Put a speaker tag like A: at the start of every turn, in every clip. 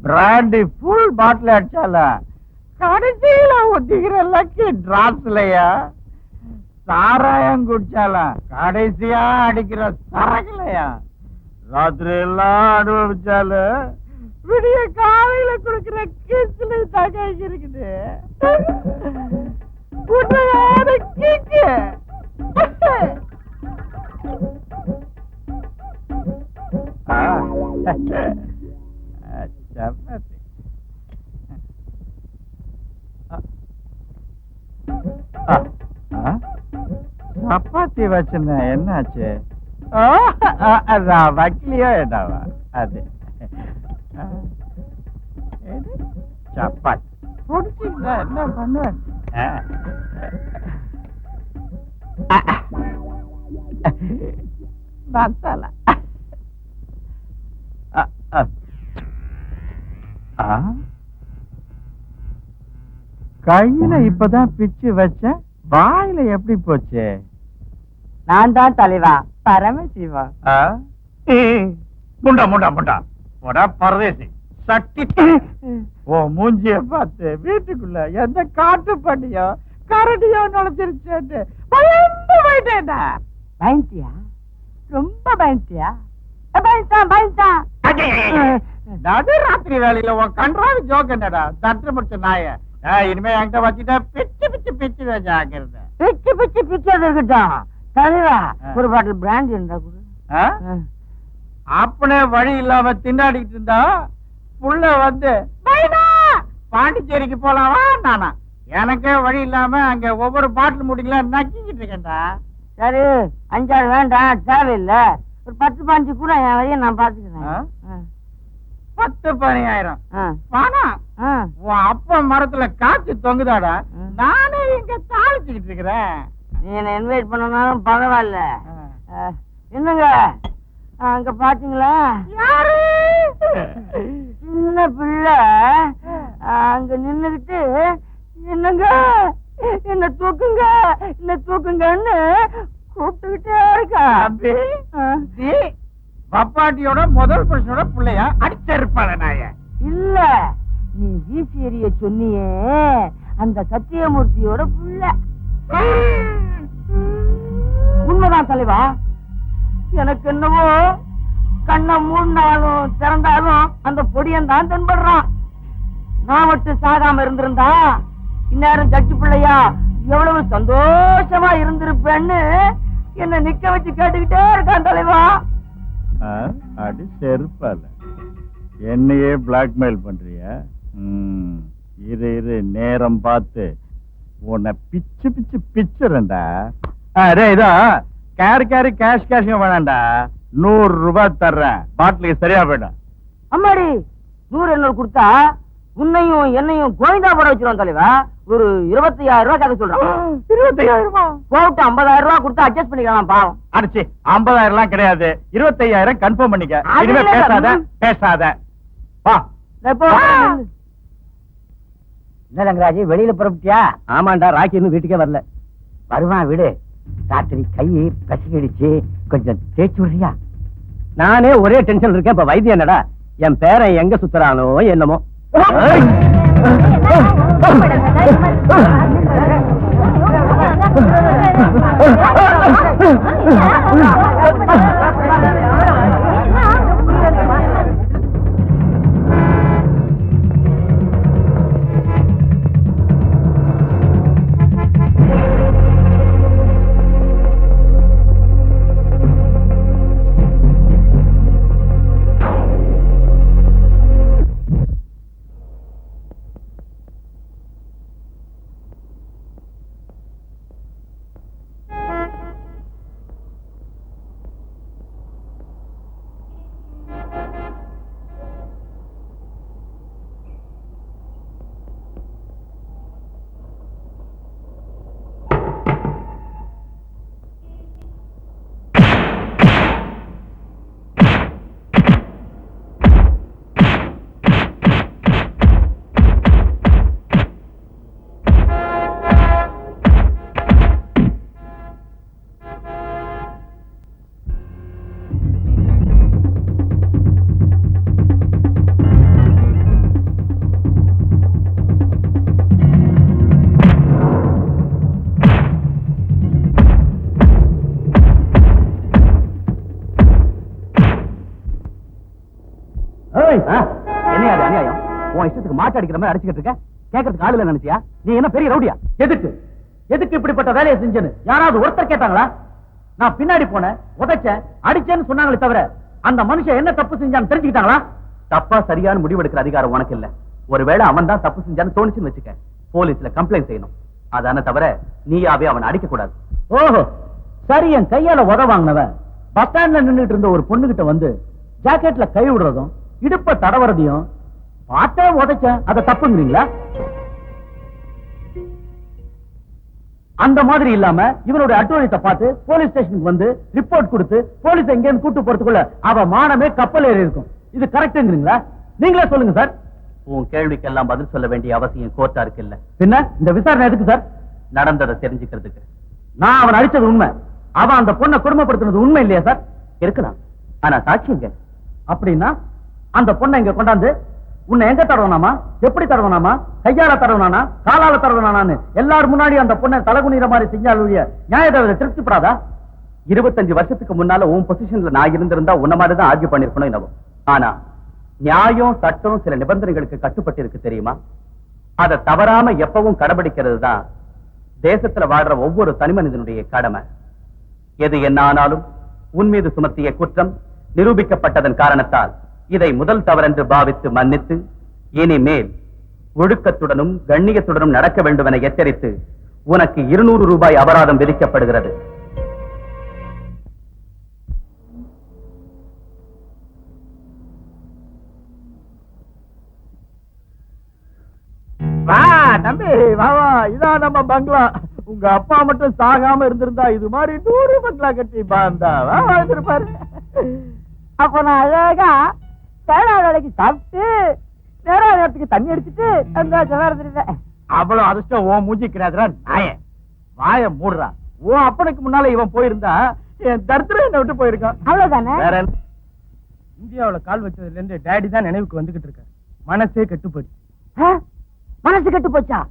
A: Brandy full பாட்டில் அடிச்சால கடைசியில ஒத்திக்கிற lucky டிராப்ஸ்லயா சாராயம் குடிச்சாலாம் கடைசியா அடிக்கிற சரக்குலையா ராத்திரி எல்லாம் அனுபவிச்சால விடிய காலையில குடுக்கிற கிஸ்ல தகை இருக்குது சப்பாத்தி சப்பாத்தி வச்சுன என்னாச்சு அதான் வக்கலியோ ஏடாவா அது சப்பாத்தி பிடிச்சிங்களா என்ன பண்ணுவேன் மசாலா கையில இப்பதான் பிச்சு வச்ச வாயில எப்படி போச்சு
B: நான் தான் தலைவா பரமசிவா
A: முண்டா முண்டா முண்டா போடா பரதேசி சட்டி ஓ மூஞ்சிய பார்த்து வீட்டுக்குள்ள எந்த காட்டு பண்ணியோ கரடியோ நுழைச்சிருச்சு பயந்து போயிட்டேன்டா
B: பயந்தியா ரொம்ப பயந்தியா பயந்தான் பயந்தான்
A: நடு ராத்திரி வேலையில உன் கன்றாவி ஜோக் என்னடா தட்டு முடிச்ச நாய இனிமே என்கிட்ட வச்சுட்டா பிச்சு பிச்சு பிச்சு வச்சாக்கிறது
B: பிச்சு பிச்சு பிச்சு இருக்கட்டும் தலைவா ஒரு பாட்டில் பிராண்ட் இருந்தா கூட
A: அப்பனே வழி இல்லாம திண்டாடிட்டு இருந்தா புள்ள வந்து பாண்டிச்சேரிக்கு போலாமா நானா எனக்கே வழி இல்லாம அங்க ஒவ்வொரு பாட்டில் முடிக்கலாம் நக்கிக்கிட்டு இருக்கேன்டா
B: சரி 5-6 வேண்டாம் தேவையில்ல ஒரு 10-15 கூட என் வழியை நான் பாத்துக்கிறேன்
A: 10-15 பணம் உன் அப்பா மரத்துல காய்ச்சி தொங்குதாடா நானே இங்க தாளிச்சுக்கிட்டு இருக்கிறேன்
B: நீ என்ன இன்வைட் பண்ணனாலும் பரவாயில்ல என்னங்க அங்க பாத்தீங்களா சின்ன பிள்ளை அங்க நின்னுகிட்டு என்னங்க என்ன தூக்குங்க என்ன தூக்குங்கன்னு கூப்பிட்டுக்கிட்டே இருக்கா
A: பப்பாட்டியோட முதல் புருஷனோட பிள்ளையா அடிச்சிருப்பாள நாய
B: இல்ல நீ வீசி எறிய சொன்னியே அந்த சத்தியமூர்த்தியோட புள்ள உண்மைதான் தலைவா எனக்கு என்னவோ கண்ணை மூடினாலும் திறந்தாலும் அந்த பொடியன் தான் தென்படுறான் நான் மட்டும் சாகாம இருந்திருந்தா இந்நேரம் ஜட்ஜு பிள்ளையா எவ்வளவு சந்தோஷமா இருந்திருப்பேன்னு என்ன நிக்க வச்சு கேட்டுக்கிட்டே இருக்கான் தலைவா
A: அடி செருப்பால என்னையே பிளாக்மெயில் பண்றிய இரு நேரம் பார்த்து உன்னை பிச்சு பிச்சு பிச்சுறேன்டா இதோ கேரி கேஷ் வேணாண்டா 100 ரூபாய் தர்றேன் பாட்டிலுக்கு சரியா போயிடும்
B: அம்மாடி 100 கொடுத்தா உன்னையும் என்னையும் கோவிந்தா போட வச்சிருவோம் தலைவா ஒரு 25,000 ரூபாய் கதை சொல்றான்
A: 25,000
B: போட்டு 50,000 ரூபாய் கொடுத்து அட்ஜஸ்ட் பண்ணிக்கலாம் பாவம்
A: அடிச்சு 50,000 எல்லாம் கிடையாது 25,000 கன்ஃபார்ம் பண்ணிக்க இனிமே பேசாத வா
B: என்ன ரங்கராஜ் வெளியில புறப்பட்டியா?
C: ஆமாண்டா ராக்கி இன்னும் வீட்டுக்கே வரல.
B: வருவான் விடு. ராத்திரி கையை பசிக்கிடுச்சு, கொஞ்சம் தேய்ச்சி விடுறியா?
C: நானே ஒரே டென்ஷன் இருக்கேன். இப்ப வைத்தியம் என்னடா? என் பேரன் எங்க சுத்துறானோ என்னமோ. மாட்டு அடிக்கிற மாதிரி அடிச்சுக்கிட்டு இருக்க? கேட்கறதுக்கு ஆளு இல்ல நினைச்சியா? நீ என்ன பெரிய ரவுடியா? எதுக்கு எதுக்கு இப்படிப்பட்ட வேலையை செஞ்சேன்னு யாராவது ஒருத்தர் கேட்டாங்களா? நான் பின்னாடி போனேன், உதைச்சேன், அடிச்சேன்னு சொன்னாங்களே தவிர அந்த மனுஷன் என்ன தப்பு செஞ்சான்னு தெரிஞ்சுக்கிட்டாங்களா? தப்பா சரியான முடிவெடுக்கிற அதிகாரம் உனக்கு இல்ல. ஒருவேளை அவன் தான் தப்பு செஞ்சான்னு தோணுச்சுன்னு வச்சுக்க, போலீஸ்ல கம்ப்ளைண்ட் செய்யணும். அதான தவிர நீயாவே அவனை அடிக்க கூடாது. ஓஹோ சரி. என் கையால உத வாங்கினவன் பஸ் ஸ்டாண்ட்ல நின்றுட்டு இருந்த ஒரு பொண்ணுகிட்ட வந்து ஜாக்கெட்ல கை விடுறதும் இடுப்ப தடவறதையும் பார்த்தே உதைச்சேன், அதை தப்புங்கிறீங்களா? அந்த மாதிரி இல்லாம இவனுடைய அட்டூழியத்தை பார்த்து போலீஸ் ஸ்டேஷனுக்கு வந்து ரிப்போர்ட் கொடுத்து போலீஸ் எங்கேயும் கூட்டு போறதுக்குள்ள அவ மானமே கப்பல் ஏறி இருக்கும். இது கரெக்ட்ங்கிறீங்களா? நீங்களே சொல்லுங்க சார். உன் கேள்விக்கெல்லாம் பதில் சொல்ல வேண்டிய அவசியம் கோர்ட்டாருக்கு இல்ல. பின்ன இந்த விசாரணை எதுக்கு சார்? நடந்ததை தெரிஞ்சுக்கிறதுக்கு. நான் அவன் அடிச்சது உண்மை, அவன் அந்த பொண்ணை குடும்பப்படுத்தினது உண்மை இல்லையா சார்? இருக்கலாம், ஆனா சாட்சி எங்க? அப்படின்னா அந்த பொண்ணை இங்க கொண்டாந்து உன்னை எங்க தடவனாமா, எப்படி தடவனாமா, கையால தடவனானா, காலால தடவனானு எல்லாரும் முன்னாடி அந்த பொண்ணை தலகுனிற மாதிரி செஞ்சால் நியாயத்தை திருப்திப்படாதா? 25 வருஷத்துக்கு முன்னால உன் பொசிஷன்ல நான் இருந்திருந்தா உன்ன மாதிரி தான் ஆர்கியூ பண்ணிருக்கணும் என்னவோ. ஆனா நியாயம் சட்டம் சில நிபந்தனைகளுக்கு கட்டுப்பட்டு இருக்கு தெரியுமா? அதை தவறாம எப்பவும் கடைபிடிக்கிறது தான் தேசத்துல வாழ்ற ஒவ்வொரு தனி மனிதனுடைய கடமை. எது என்ன ஆனாலும் உன் மீது சுமத்திய குற்றம் நிரூபிக்கப்பட்டதன் காரணத்தால் இதை முதல் தவறென்று பாவித்து மன்னித்து இனிமேல் ஒழுக்கத்துடனும் கண்ணியத்துடனும் நடக்க வேண்டும் என எச்சரித்து உனக்கு 200 ரூபாய் அபராதம் விதிக்கப்படுகிறது.
A: வா தம்பி, வா வா, இதான் நம்ம பங்களா. உங்க அப்பா மட்டும் சாகாம இருந்திருந்தா இது மாதிரி 100 பங்களா கட்டி பாந்தா இருப்பாரு.
B: அப்ப நான் அழகா சேலா வேலைக்கு சாப்பிட்டு நேரம் நேரத்துக்கு தண்ணி அடிச்சுட்டு அந்த
A: அவ்வளவு அதிர்ஷ்டம் ஓ மூஞ்சி கிடையாதுடா நாய. வாய மூடுறா. ஓ அப்பனுக்கு முன்னால இவன் போயிருந்தா என் தரித்திரம் என்ன விட்டு போயிருக்கான்.
B: அவ்வளவுதானே.
A: வேற என்ன?
C: இந்தியாவுல கால் வச்சதுல இருந்து டேடி தான் நினைவுக்கு வந்துகிட்டு இருக்க. மனசே கெட்டுப்போச்சு.
B: மனசு கெட்டு போச்சா?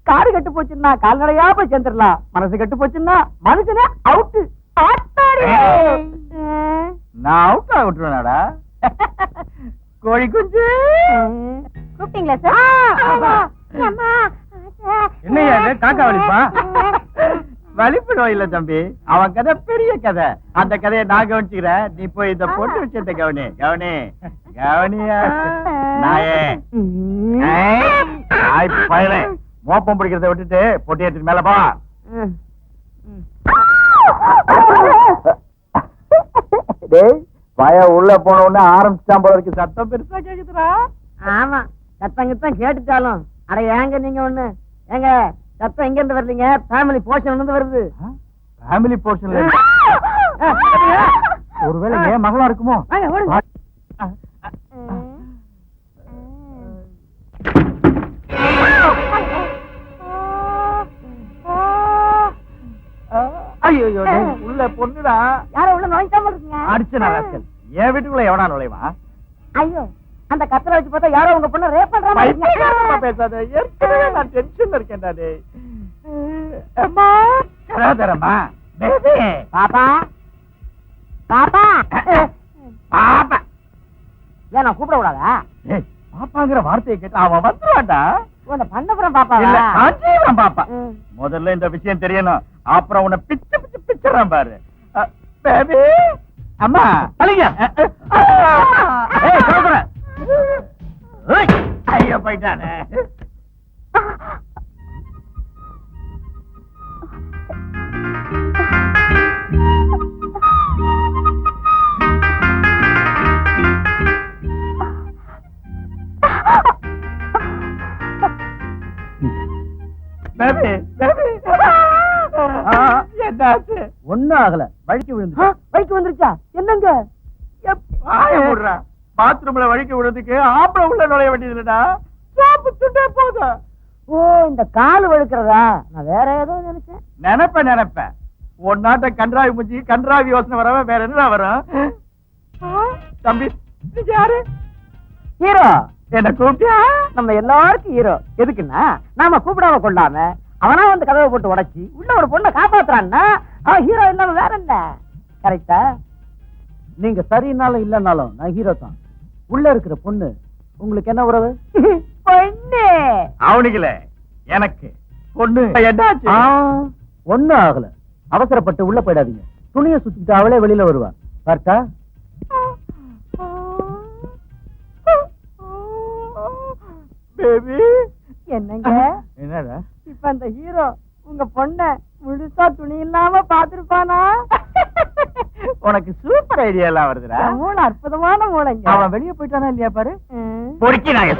B: காடு கெட்டு போச்சுன்னா கால்நடையா போய் சேர்ந்துடலாம். மனசு கெட்டு போச்சுன்னா மனுஷனே அவுட்டு.
A: நான் அவுட் விட்டுருவேனாடா. கோழி குஞ்சு
B: கூப்பிட்டீங்களா சார்?
C: என்னையா காக்கா வலிப்பா?
A: வலிப்பிடும் இல்ல தம்பி, அவன் கதை பெரிய கதை. அந்த கதையை நான் கவனிச்சுக்கிறேன், நீ போய் இந்த பொண்ணு விஷயத்தை கவனி. கவனி கவனியா நாயே. மோப்பம் பிடிக்கிறத விட்டுட்டு பொட்டி எடுத்துட்டு மேல போ. பய உள்ள போன உடனே ஆரம்பிச்சான் போல இருக்கு. சத்தம் பெருசா கேக்குதுடா.
B: ஆமா, சத்தம் கித்தம் கேட்டுட்டாலும் அட ஏங்க நீங்க ஒண்ணு ஏங்க சத்தம் எங்க இருந்து வரலீங்க? ஃபேமிலி போர்ஷன்ல இருந்து வருது.
A: ஃபேமிலி போர்ஷன்ல ஒருவேளை ஏன் மகளா இருக்குமோ? ஐயோ உள்ள பொண்ணுடா.
B: யாரும் உள்ள நுழைக்காம இருக்கீங்க?
A: அடிச்சனா ராஸ்கல், என் வீட்டுக்குள்ள எவனா நுழைவா?
B: ஐயோ, அந்த கத்தரை வச்சு பார்த்தா யாரோ உங்க பொண்ணு ரேப் பண்றாங்க.
A: பேசாத, ஏற்கனவே நான் டென்ஷன்ல இருக்கேன்டா. டேய் அம்மா கராதரமா பேபி.
B: பாப்பா பாப்பா
A: பாப்பா
B: ஏன் நான் கூப்பிட கூடாதா?
A: ஏய், பாப்பாங்கிற வார்த்தையை கேட்டு அவன் வந்துருவான்டா.
B: உன்னை பண்ணப்புறம் பாப்பா
A: இல்ல காஞ்சிபுரம் பாப்பா. முதல்ல இந்த விஷயம் தெரியணும், அப்புறம் உன்னை பிச்சு பிச்சு பிச்சுறான் பாரு. பேபி அம்மா அழிங்க. ஐயோ போயிட்டானே. என்னாச்சு?
C: ஒண்ணும் ஆகல, வழிக்கு விழுந்து.
B: வழிக்கு வந்துருச்சா? என்னங்க
A: பாத்ரூம்ல வழிக்கு விடுறதுக்கு ஆம்பளை உள்ள நுழைய வேண்டியது இல்லடா, சாப்பு துண்டே போதும்.
B: ஓ, இந்த கால் வழுக்கிறதா? நான் வேற ஏதோ நினைச்சேன்.
A: நினைப்பேன் உன் நாட்டை கன்றாவி முஞ்சி கன்றாவி யோசனை வரவ வேற என்ன வரும்? தம்பி நீங்க யாரு?
B: ஹீரோ.
A: என்ன கூப்பிட்டியா?
B: நம்ம எல்லாருக்கும் ஹீரோ. எதுக்குன்னா நாம கூப்பிடாம கொள்ளாம அவனா வந்து கதவை போட்டு உடைச்சி உள்ள ஒரு பொண்ணை காப்பாத்துறான்னா அவன் ஹீரோ இல்லாம வேற என்ன? கரெக்டா?
C: நீங்க சரினாலும் இல்லனாலும் நான் ஹீரோ தான். உள்ள இருக்கிற பொண்ணு உங்களுக்கு என்ன உறவு?
B: பொண்ணு
A: அவனுக்குல எனக்கு பொண்ணு என்னாச்சு?
C: ஒண்ணும் ஆகல. அவசரப்பட்டு உள்ள போயிடாதீங்க. துணியை சுத்திட்டு அவளே வெளியில வருவா. பார்த்தா
A: பேபி
B: என்னங்க
A: என்னடா?
B: இப்ப அந்த ஹீரோ உங்க பொண்ண முழுசா துணி இல்லாம பாத்துருப்பானா?
A: உனக்கு சூப்பர் ஐடியா எல்லாம் வருதுடா.
B: மூளை அற்புதமான மூளைங்க.
C: அவன் வெளியே போயிட்டானா இல்லையா பாரு.
A: பொறுக்கி நாய